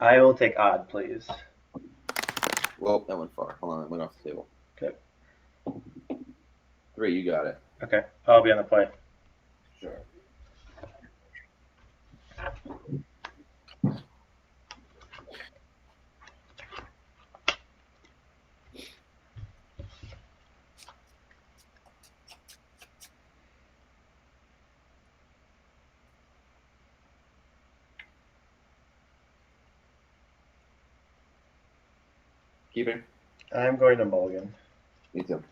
I will take odd, please. Well, that went far. Hold on, it went off the table. Okay. 3, you got it. Okay, I'll be on the play. Sure. Keeping? I'm going to mulligan. Me too.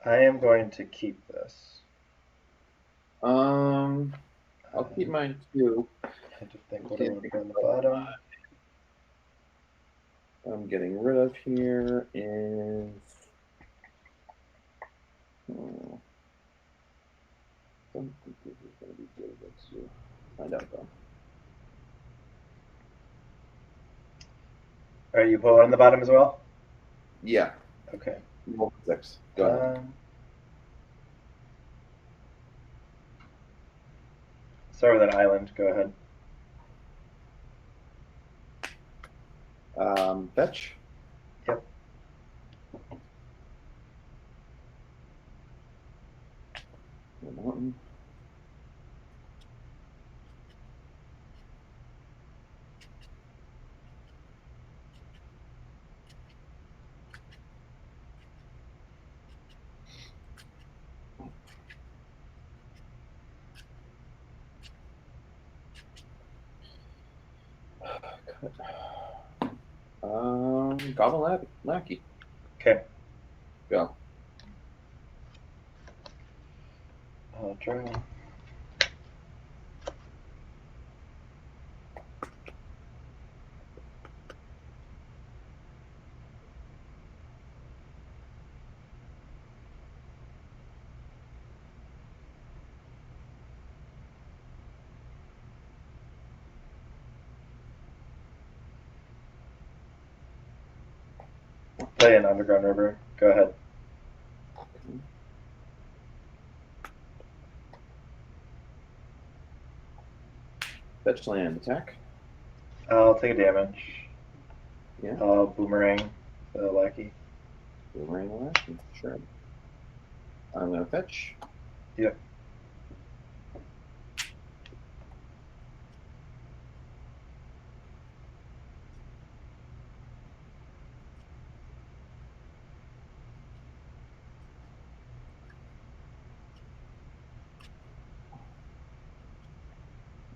I am going to keep this. I'll keep mine too. I have to think what I want to put on the bottom. I'm getting rid of here is. I don't think this is going to be good against you. Find out though. Are you pulling on the bottom as well? Yeah. Okay. Roll 6. Go ahead. Start with an island. Go ahead. Fetch. Yep. Mountain. Goblin Lackey. Okay. Go. I'll draw. Play an Underground River. Go ahead. Fetch land. Attack. I'll take a damage. Yeah. Boomerang the Lackey. Boomerang Lackey. Sure. I'm going to fetch. Yep.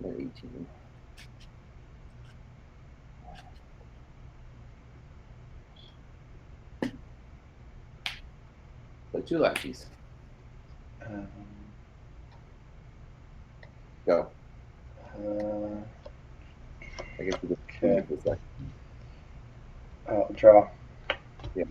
They're 18. So 2 lackeys. Go. I guess we just okay. this like. Draw. Yeah.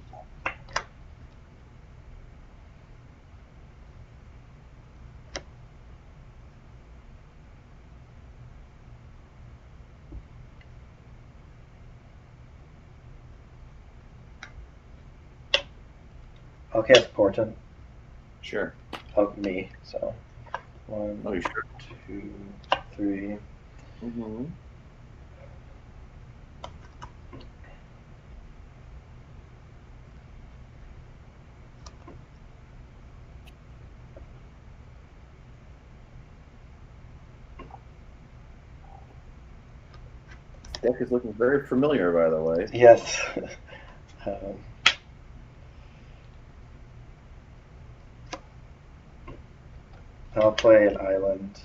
I'll cast Portent. Sure. Of me, so 1, Oh, you sure? 2, 3. Mm-hmm. Deck is looking very familiar, by the way. Yes. I'll play an island,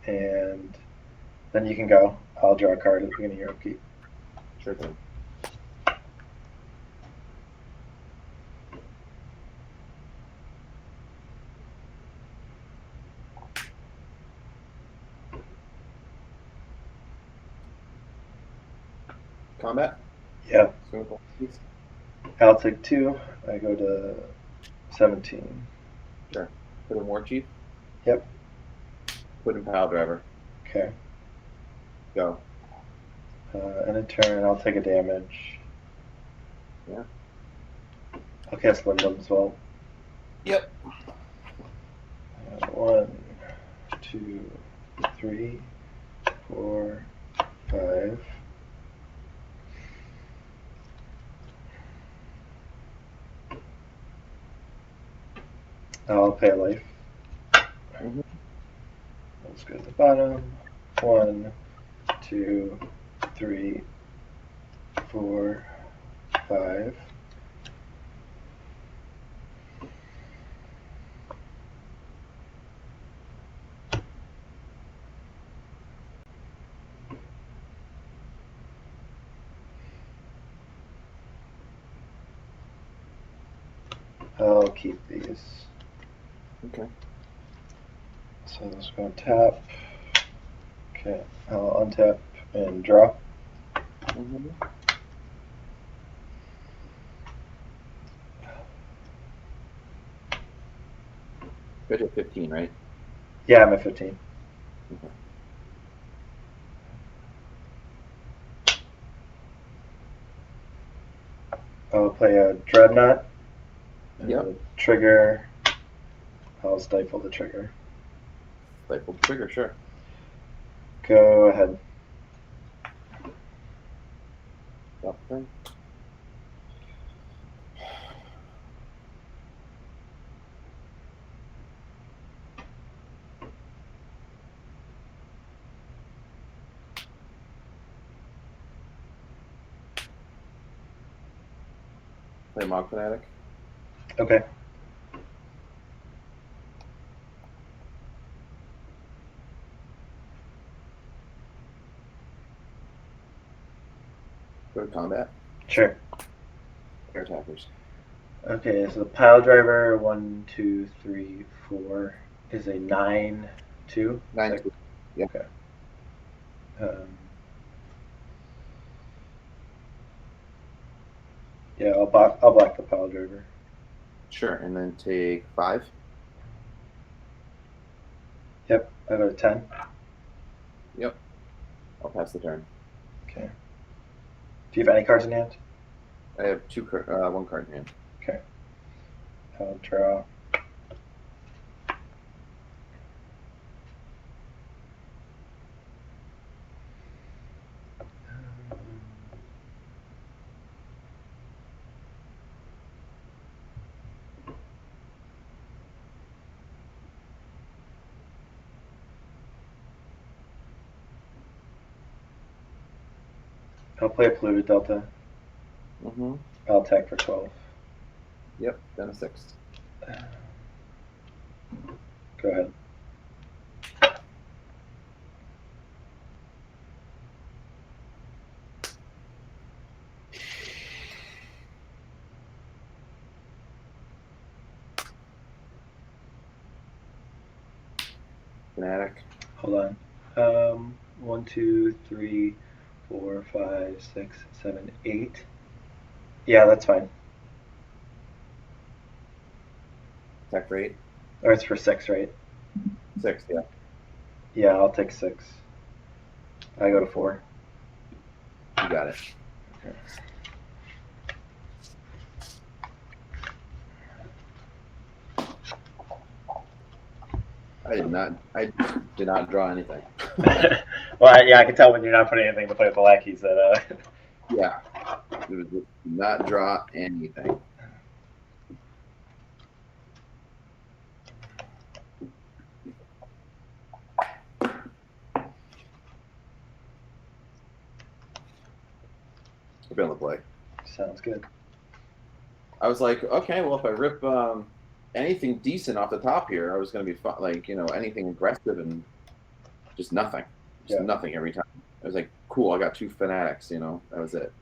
and then you can go. I'll draw a card at the beginning of your upkeep. Sure thing. Combat? Yep. Simple. I'll take 2. I go to 17. Sure. Put in War Chief. Yep. Put in Pile Driver. Okay. Go. In a turn, I'll take a damage. Yeah. I'll cast Lim-Dul as well. Yep. 1, 2, 3, 4, 5. I'll pay a life. Mm-hmm. Let's go to the bottom. 1, 2, 3, 4, 5. I'll keep these. Okay. So let's go tap. Okay, I'll untap and draw. Mm-hmm. Good at 15, right? Yeah, I'm at 15. Okay. I'll play a Dreadnought. Yep. Trigger. I'll stifle the trigger. Stifle the trigger, sure. Go ahead. Okay. Play Mog Fanatic. Okay. Go to combat. Sure. Air attackers. Okay, so the pile driver 1, 2, 3, 4 is a 9, 2. 9. Yep. Okay. Yeah, I'll block the pile driver. Sure, and then take 5. Yep, I go to 10. Yep. I'll pass the turn. Okay. Do you have any cards in hand? I have 1 card in hand. Okay. I'll draw. I'll play a Polluted Delta. Mm-hmm. I'll attack for 12. Yep, then a 6. Go ahead. Fanatic. Hold on. 1, 2, 3, 4, 5, 6, 7, 8. Yeah, that's fine. Attack for 8. Or it's for 6, right? 6, yeah. Yeah, I'll take 6. I go to 4. You got it. Okay. I did not draw anything. Well, yeah, I can tell when you're not putting anything to play with the lackeys that. Yeah. It was did not draw anything. We're gonna play. Sounds good. I was like, okay, well, if I rip anything decent off the top here, I was going to be fun, like, you know, anything aggressive, and just nothing. Just nothing every time. I was like, cool, I got 2 fanatics, you know, that was it.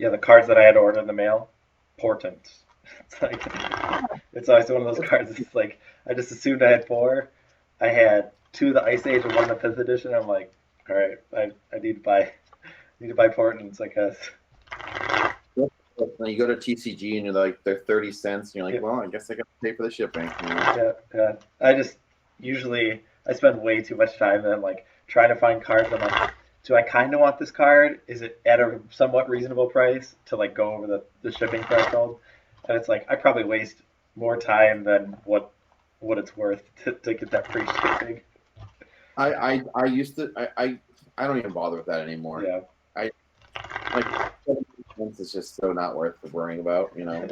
Yeah, the cards that I had to order in the mail, Portent. It's like it's always one of those cards. It's like I just assumed I had 4. I had 2 of the Ice Age and 1 of the 5th edition. I'm like, all right, I need to buy Portents, I guess. When you go to TCG and you're like, they're 30 cents, and you're like, Yeah. well, I guess I got to pay for the shipping. You know? Yeah. I just usually I spend way too much time and like trying to find cards. I'm like, do I kind of want this card? Is it at a somewhat reasonable price to like go over the shipping threshold? And it's like I probably waste more time than what it's worth to get that free shipping. I used to, I don't even bother with that anymore. Yeah. I like, it's just so not worth worrying about, you know.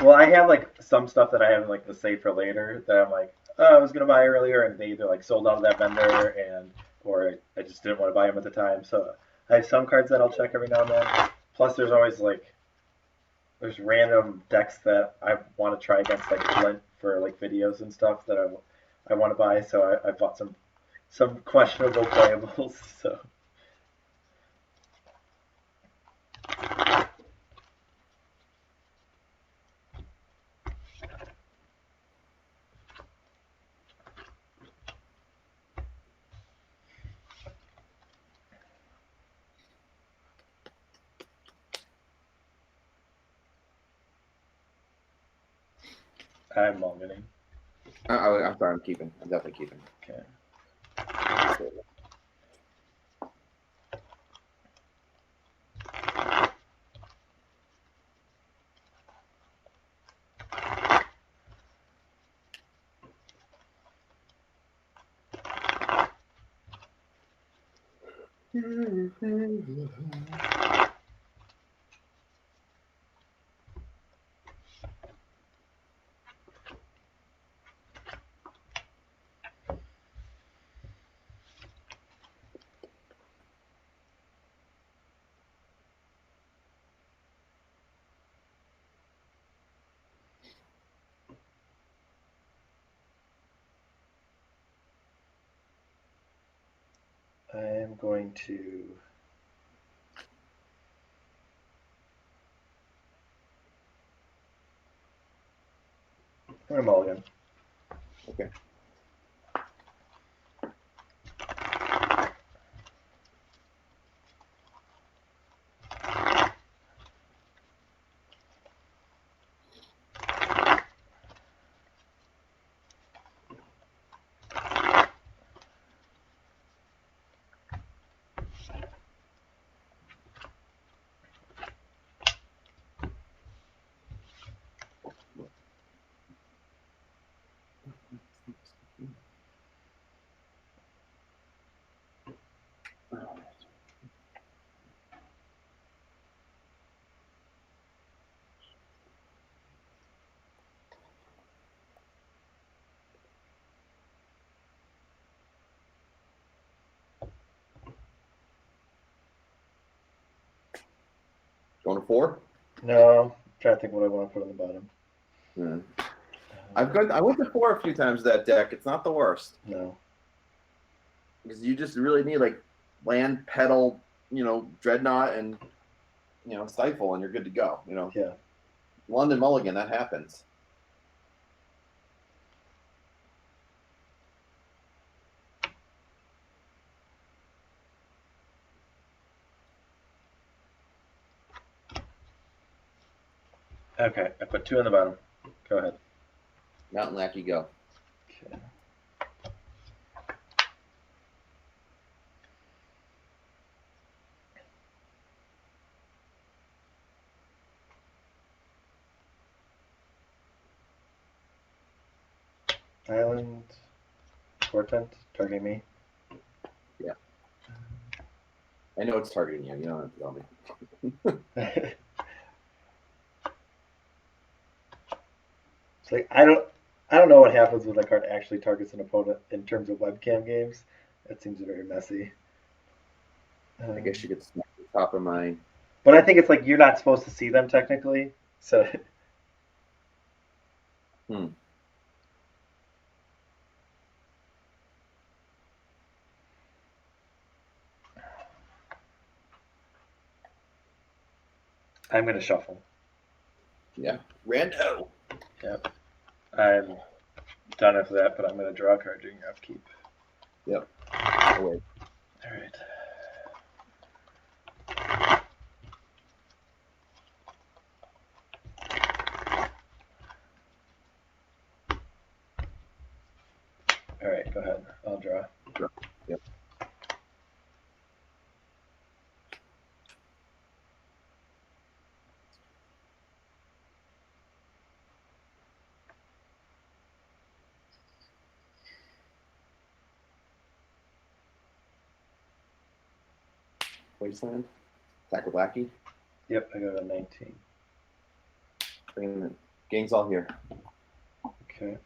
Well, I have like some stuff that I have like the save for later that I'm like, oh, I was gonna buy earlier, and they either like sold out of that vendor, and or I just didn't want to buy them at the time. So I have some cards that I'll check every now and then. Plus, there's always like there's random decks that I want to try against like Flint for like videos and stuff that I want to buy. So I bought some questionable playables. So I'm mulliganing. I'm sorry, I'm keeping. I'm definitely keeping. Okay. I am going to. I'm gonna mulligan. Okay. Going to 4? No, I'm trying to think what I want to put on the bottom. Yeah. I went to 4 a few times that deck. It's not the worst. No. Because you just really need like land, petal, dreadnought, and stifle, and you're good to go. Yeah. London Mulligan, that happens. Okay, I put 2 on the bottom. Go ahead. Mountain Lackey, go. Okay. Island, Portent, targeting me. Yeah. I know it's targeting you. You don't have to tell me. It's like I don't know what happens when that card actually targets an opponent in terms of webcam games. That seems very messy. I guess you could smack the top of mine. But I think it's like you're not supposed to see them technically. So. I'm going to shuffle. Yeah. Rando. Yep. I'm done after that, but I'm going to draw a card during your upkeep. Yep. All right. All right, go ahead. I'll draw. Yep. Wasteland. Attack with Lackey. Yep, I go to 19. Bring in the gang's all here. Okay.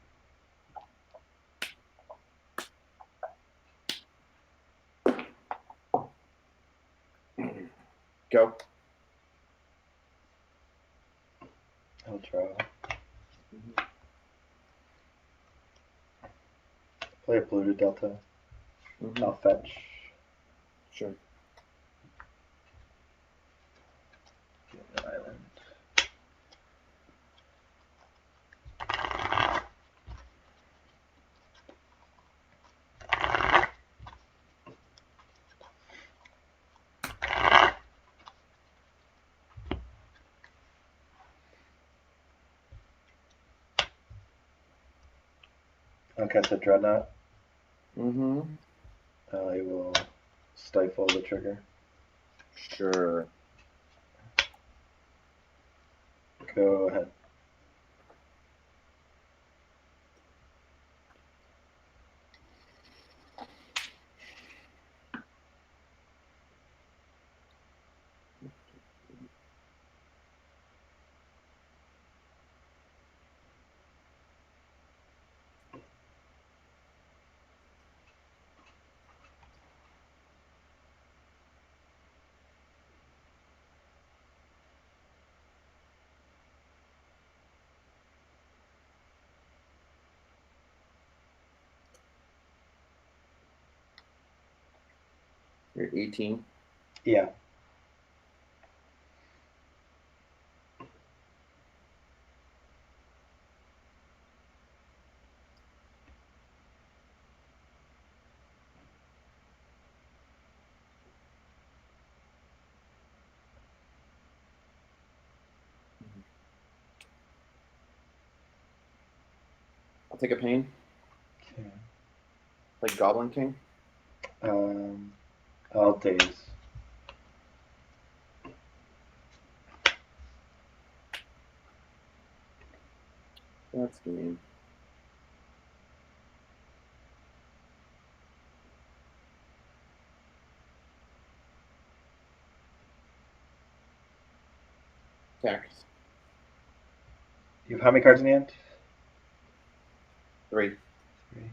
Go. I'll draw. Play a Polluted Delta. I'll fetch. Sure. Get the island. Okay, so Dreadnought. I will stifle the trigger. Sure. Go ahead. You're 18. Yeah. I'll take a pain. Okay. Like Goblin King. I'll Daze. That's game. Attack. You have how many cards in the end? 3. 3.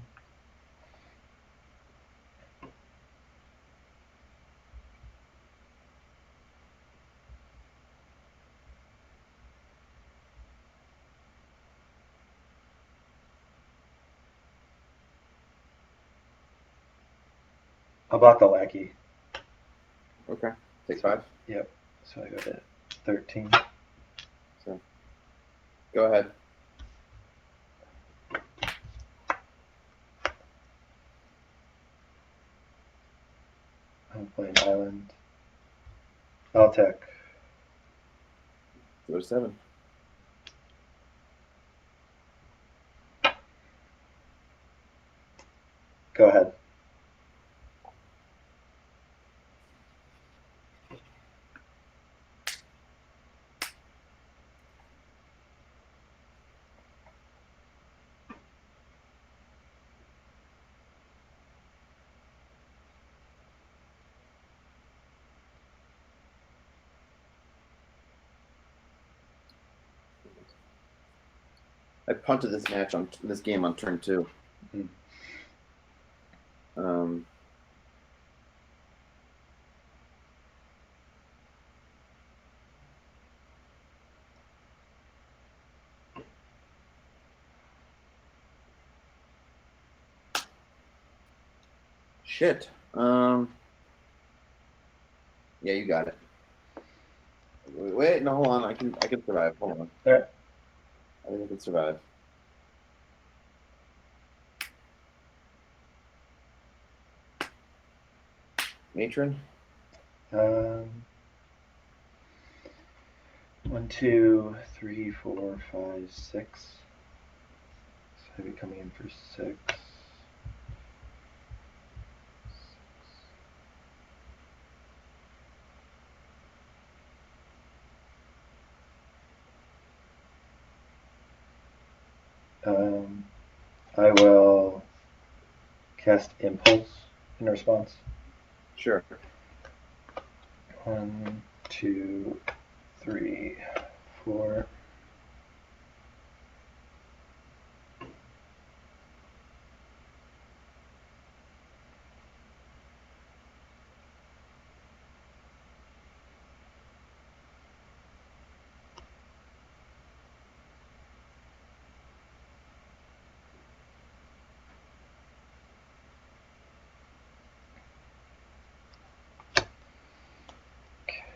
I'll block the lackey. Okay. Take 5. Yep. So I go to 13. So, go ahead. I'm playing island. I'll attack. Go to 7. Go ahead. I punted this game on turn 2. Mm-hmm. Shit. Yeah, you got it. Wait, no, hold on. I can survive. Hold on. All right. I think I can survive. Matron? 1, 2, 3, 4, 5, 6. So I'll be coming in for 6. I will cast Impulse in response. Sure. 1, 2, 3, 4.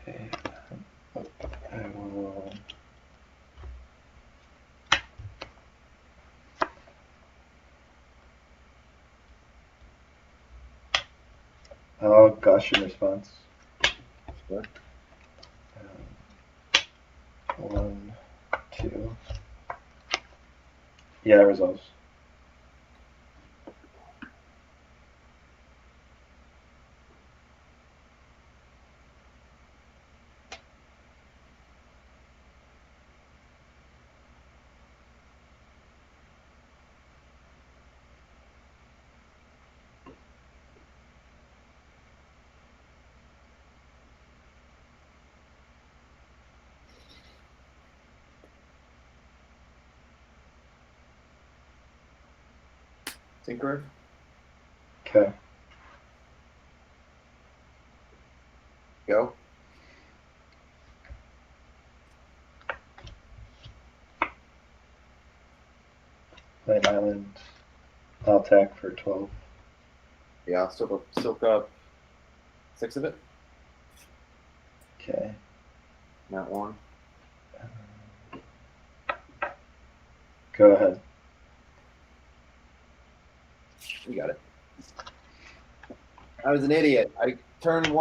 Okay. I will. I'll Gush in response. Sure. 1, 2. Yeah, that resolves. Tinkerer? Okay. Go. Play an island. I'll attack for 12. Yeah, I'll soak up 6 of it. Okay. Not 1. Go ahead. You got it. I was an idiot. Turn 2,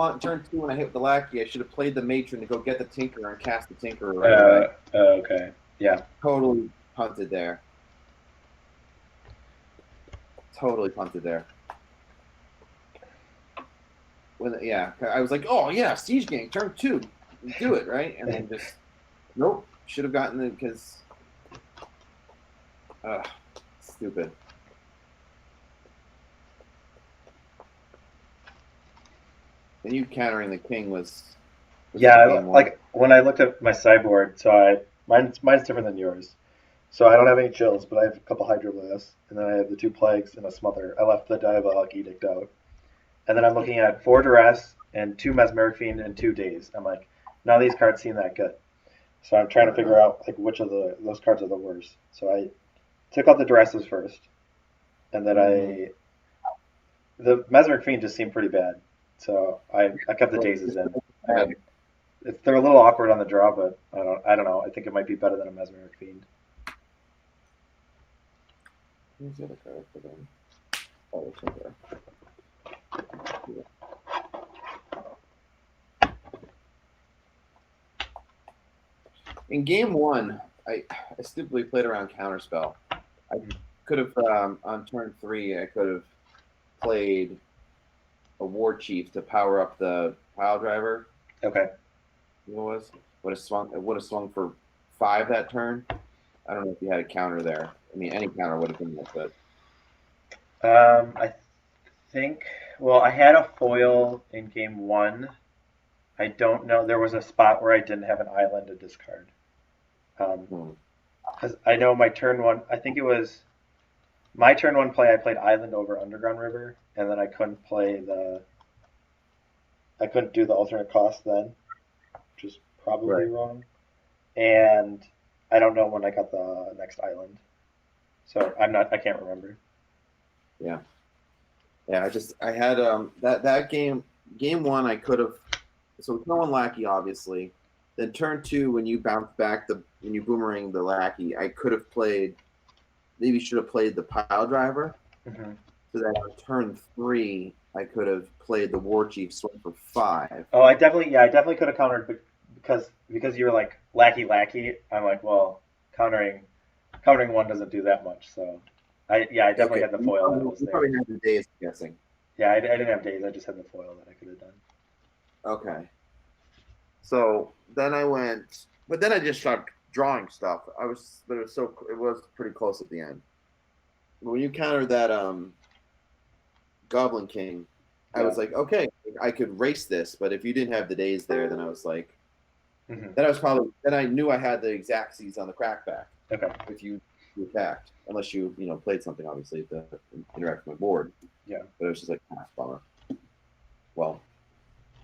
when I hit with the lackey, I should have played the matron to go get the tinkerer and cast the tinkerer right away. Okay. Yeah. Totally punted there. Totally punted there. Yeah, I was like, oh yeah, Siege Gang, turn 2, do it, right? And then just, nope, should have gotten it because, stupid. And you countering the king was Yeah, like when I looked at my sideboard, so mine's different than yours. So I don't have any chills, but I have a couple Hydroblasts, and then I have the 2 plagues and a smother. I left the Diabolic Edict out. And then I'm looking at 4 Duress and 2 Mesmeric Fiend and 2 Daze. I'm like, none of these cards seem that good. So I'm trying to figure out like which of those cards are the worst. So I took out the Duresses first, and then I The Mesmeric Fiend just seemed pretty bad, so I kept the Dazes in. They're a little awkward on the draw, but I don't know. I think it might be better than a Mesmeric Fiend. Where's the other card for them? Oh, it's right there. In game one, I stupidly played around Counterspell. I could have on turn 3. I could have played a War Chief to power up the pile driver. Okay. What was? Would have swung for 5 that turn. I don't know if you had a counter there. I mean, any counter would have been that good. I think. Well, I had a foil in game 1. I don't know. There was a spot where I didn't have an island to discard. Because I know my turn 1. I think it was my turn 1 play. I played island over Underground River, and then I couldn't play the. I couldn't do the alternate cost then, which is probably wrong. And I don't know when I got the next island, so I can't remember. Yeah. I had that game 1 I could have, so with no one lackey obviously. Then turn 2 when you bounce back when you boomerang the lackey, I could have played, maybe should have played the pile driver. Mm-hmm. So that on turn 3 I could have played the War Chief swing for 5. Oh, I definitely could have countered because you were like lackey. I'm like, well, countering 1 doesn't do that much, so. I definitely had the foil that was there. You probably had the Daze, I'm guessing. Yeah, I didn't have Daze. I just had the foil that I could have done. Okay. So then I went, but then I just started drawing stuff. It was pretty close at the end. When you countered that Goblin King, I was like, okay, I could race this, but if you didn't have the Daze there, then I was like, then I knew I had the Xaxes on the crackback. Okay. If you attacked, unless you played something obviously to interact with my board. Yeah. But it was just like bummer. Well,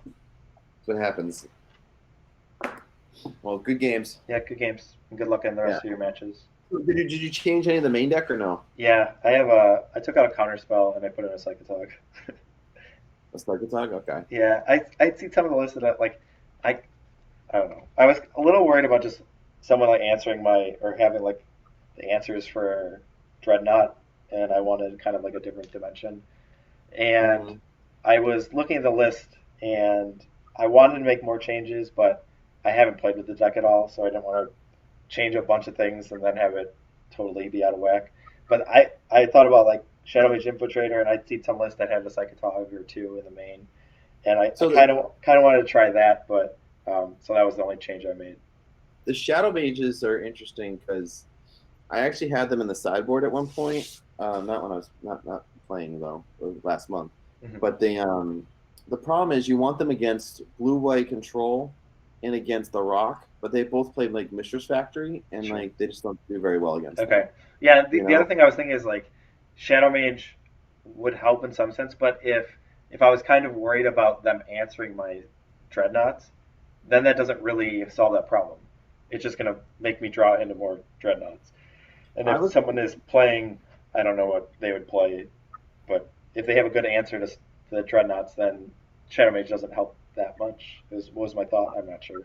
that's what happens. Well, good games. Yeah, good games. And good luck in the rest of your matches. Did you change any of the main deck or no? Yeah, I took out a Counterspell and I put in a Psychatog. A Psychatog? Okay. Yeah, I'd see some of the lists that I don't know. I was a little worried about just someone like answering having like the answers for Dreadnought, and I wanted kind of like a different dimension. And I was looking at the list, and I wanted to make more changes, but I haven't played with the deck at all, so I didn't want to change a bunch of things and then have it totally be out of whack. But I thought about like Shadow Mage Infiltrator, and I'd seen some lists that had a Psychatog or 2 in the main, and I kind of wanted to try that, but so that was the only change I made. The Shadow Mages are interesting because I actually had them in the sideboard at one point. Not when I was not playing though, last month. Mm-hmm. But the problem is you want them against blue-white control and against the Rock, but they both play like Mistress Factory, and like they just don't do very well against them. Okay. Yeah. The other thing I was thinking is like Shadow Mage would help in some sense, but if I was kind of worried about them answering my Dreadnoughts, then that doesn't really solve that problem. It's just going to make me draw into more Dreadnoughts. And if someone is playing, I don't know what they would play, but if they have a good answer to the Dreadnoughts, then Shadow Mage doesn't help that much. Was my thought. I'm not sure.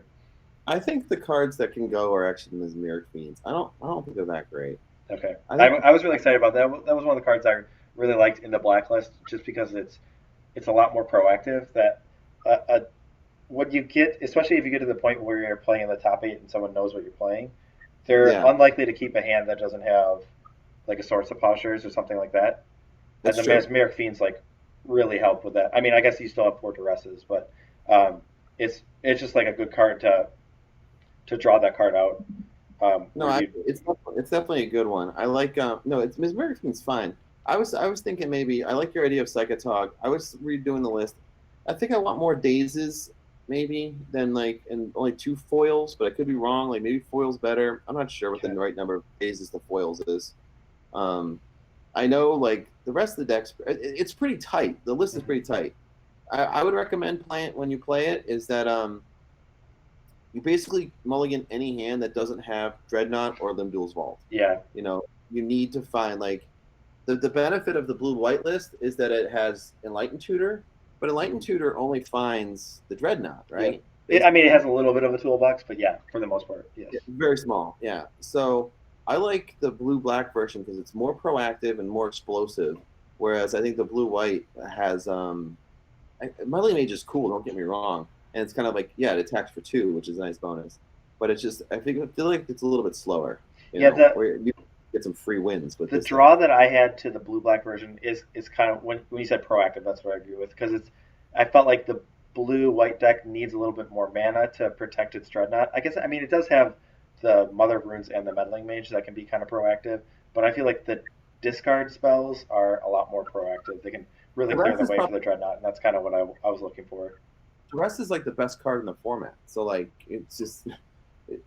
I think the cards that can go are actually the Mesmeric Fiends. I don't think they're that great. Okay. I was really excited about that. That was one of the cards I really liked in the blacklist, just because it's a lot more proactive. That what you get, especially if you get to the point where you're playing in the top 8 and someone knows what you're playing, they're unlikely to keep a hand that doesn't have like a Swords of Plowshares or something like that. And the Mesmeric Fiends like really help with that. I mean, I guess you still have 4 Duresses, but it's just like a good card to draw that card out. It's definitely a good one. I like it's Mesmeric Fiend's fine. I was thinking maybe I like your idea of Psychatog. I was redoing the list. I think I want more Dazes maybe than like and only 2 foils, but I could be wrong. Like maybe foils better. I'm not sure what the right number of Dazes to foils is. I know like the rest of the decks, it's pretty tight. The list is pretty tight. I would recommend when you play it is that you basically mulligan any hand that doesn't have Dreadnought or Lim-Dul's Vault. Yeah. You need to find like the benefit of the blue-white list is that it has Enlightened Tutor, but Enlightened Tutor only finds the Dreadnought, right? Yeah. It has a little bit of a toolbox, but yeah, for the most part, yes. Yeah, very small, yeah. So I like the blue-black version because it's more proactive and more explosive, whereas I think the blue-white has Melee Mage is cool, don't get me wrong, and it's kind of like, yeah, it attacks for 2, which is a nice bonus, but it's just I feel like it's a little bit slower. Where you get some free wins with the this draw that I had to the blue-black version is kind of when you said proactive, that's what I agree with, because I felt like the blue-white deck needs a little bit more mana to protect its Dreadnought. I guess it does have the Mother of Runes and the Meddling Mage that can be kind of proactive, but I feel like the discard spells are a lot more proactive. They can really clear the way for the Dreadnought, and that's kind of what I was looking for. Duress is like the best card in the format, so like it's just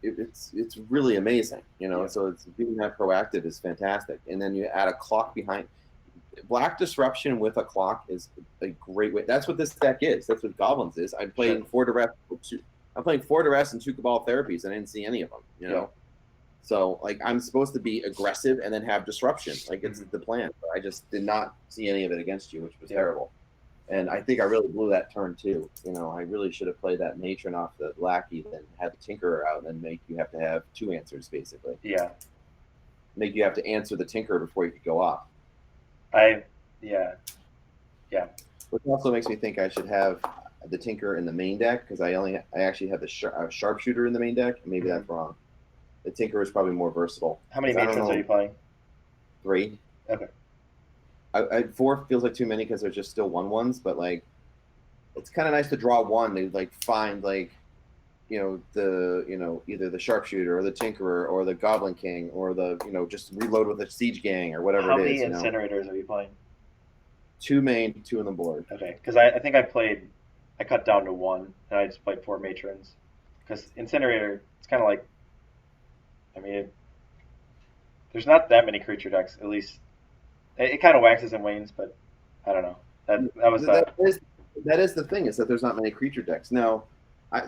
it's really amazing, Yeah. So it's being that proactive is fantastic, and then you add a clock behind. Black Disruption with a clock is a great way. That's what this deck is. That's what Goblins is. I'm playing 4 Duress. I'm playing 4 Duress and 2 Cabal Therapies, and I didn't see any of them. Yeah. So like I'm supposed to be aggressive and then have disruption. Like it's the plan. But I just did not see any of it against you, which was terrible. And I think I really blew that turn too. I really should have played that Matron off the Lackey, then had the Tinkerer out, and make you have to have 2 answers basically. Yeah. Make you have to answer the Tinkerer before you could go off. Yeah. Which also makes me think I should have the Tinker in the main deck because I actually have the Sharpshooter in the main deck. Maybe that's wrong. The Tinker is probably more versatile. How many matrons are you playing? 3. Okay. 4 feels like too many because they're just still 1/1s, but like it's kind of nice to draw one to like find like either the Sharpshooter or the Tinkerer or the Goblin King or the just reload with a Siege Gang or whatever it is. How many Incinerators are you playing? 2 main, 2 on the board. Okay, because I think I cut down to 1 and I just played 4 matrons because Incinerator, it's kind of like, there's not that many creature decks, at least. It kind of waxes and wanes, but I don't know. That is the thing, is that there's not many creature decks. Now,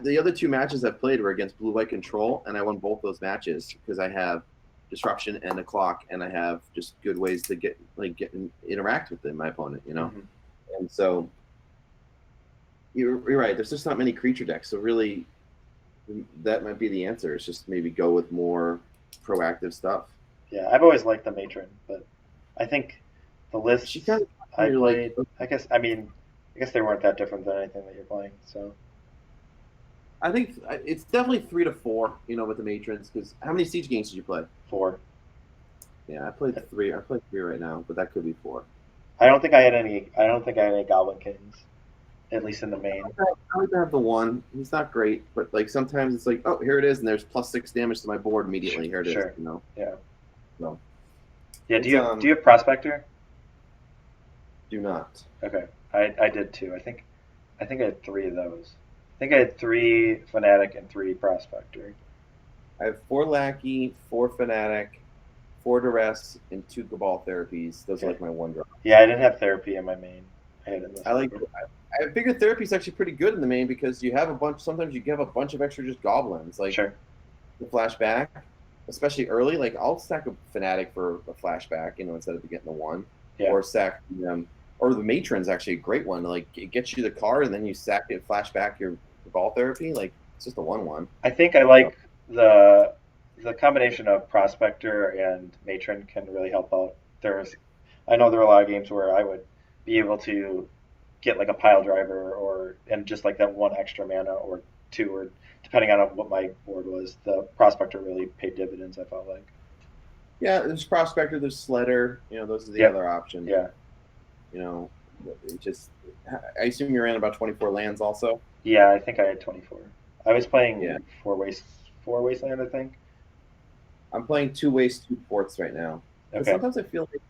the other 2 matches I've played were against blue-white control, and I won both those matches because I have disruption and a clock, and I have just good ways to get and interact with my opponent, Mm-hmm. And so you're right. There's just not many creature decks, so really that might be the answer. It's just maybe go with more proactive stuff. Yeah, I've always liked the matron, but I think the list I played, I guess they weren't that different than anything that you're playing. So I think it's definitely 3 to 4, with the matrons. Because how many Siege games did you play? 4. Yeah, I played 3. I played 3 right now, but that could be 4. I don't think I had any Goblin Kings, at least in the main. I like to have the 1. He's not great, but like sometimes it's like, oh, here it is, and there's +6 damage to my board immediately. Here it is. Yeah. No. Yeah. Do you have Prospector? Do not. Okay, I did too. I think I had 3 of those. I think I had 3 Fanatic and 3 Prospector. I have 4 Lackey, 4 Fanatic, 4 Duress, and 2 Cabal Therapies. Those are like my 1 drop. Yeah, I didn't have Therapy in my main. I figured Therapy is actually pretty good in the main because you have a bunch. Sometimes you have a bunch of extra just goblins, like the flashback, especially early. Like I'll stack a Fanatic for a flashback, instead of getting the 1, or stack or the Matron's actually a great one. Like it gets you the card and then you stack it, flashback your Cabal Therapy. Like it's just a 1/1. I think I like the combination of Prospector and Matron can really help out. I know there are a lot of games where I would be able to get like a Pile Driver and just like that 1 extra mana or 2, or depending on what my board was. The Prospector really paid dividends, I felt like. Yeah, there's Prospector, there's Sledder. Those are the other options. Yeah. I assume you ran about 24 lands also. Yeah, I think I had 24. I was playing 4 Wasteland, I think. I'm playing 2 Waste, 2 Ports right now. Okay. Sometimes I feel like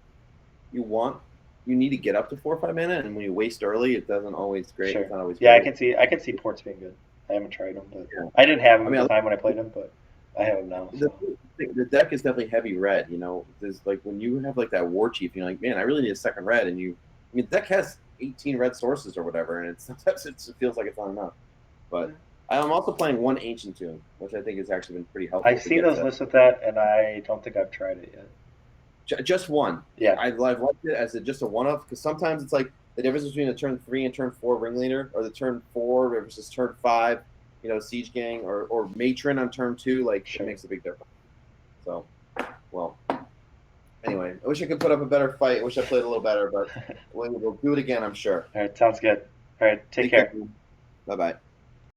you need to get up to 4 or 5 mana, and when you waste early, it doesn't always great. Sure. It's not always great. I can see Ports being good. I haven't tried them, but I didn't have them at the time when I played them, but I have them now. So. The deck is definitely heavy red. There's like when you have like that War Chief, you're like, man, I really need a second red, and the deck has 18 red sources or whatever, and sometimes it feels like it's not enough. But I'm also playing 1 Ancient Tomb, which I think has actually been pretty helpful. I've seen those lists with that, and I don't think I've tried it yet. Just one. Yeah. I've liked it as just a one-off because sometimes it's like the difference between the turn 3 and turn 4 ringleader, or the turn 4 versus turn 5, siege gang or matron on turn 2. Like it makes a big difference. So, well. Anyway, I wish I could put up a better fight. I wish I played a little better, but we'll do it again, I'm sure. All right, sounds good. All right, take care. Bye-bye.